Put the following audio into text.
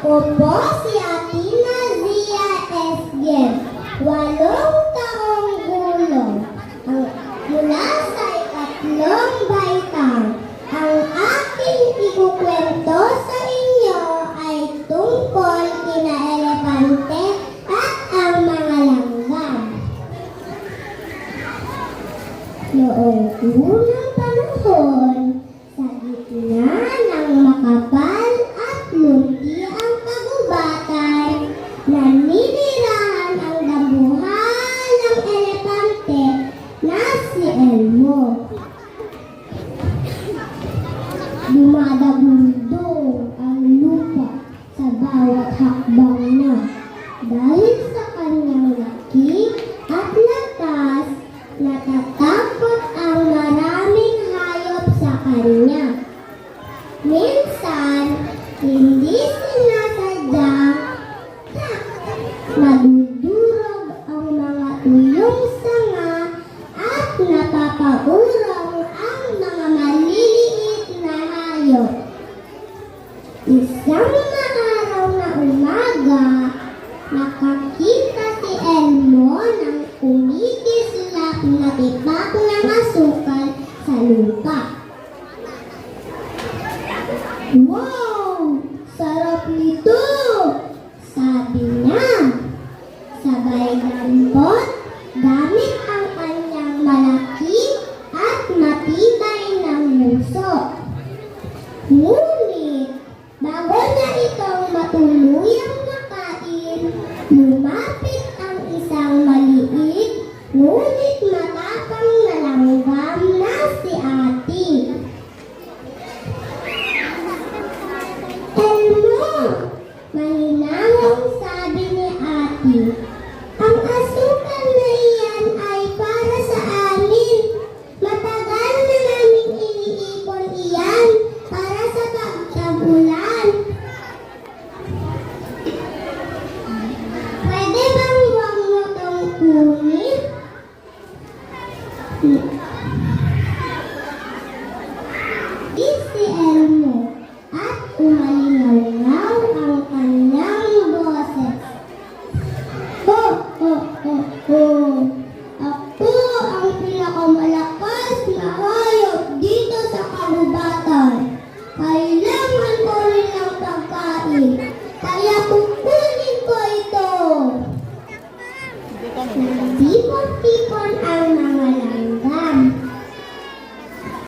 Ako po si Athena Zia Esgen, 8 taong gulang, mula sa ikatlong baitang. Ang aking ikukwento sa inyo ay tungkol kina elepante at ang mga langgam. Noong unang panahon, sa gitna ng makapal at lundi ang kagubatan, naninirahan ang damuhan ng elepante na si Elmo. Dumadagundong ang lupa sa bawat hakbang niya. Dahil sa kanyang laki at lakas, natatakot ang maraming hayop sa kanya. Minsan, hindi sinasadya, nadudurog ang mga tuyong sanga at napapaurong ang mga maliliit na hayop. Isang maaraw na umaga, nakakita si Elmo ng kumikislap na tipak ng asukal sa lupa. Wow!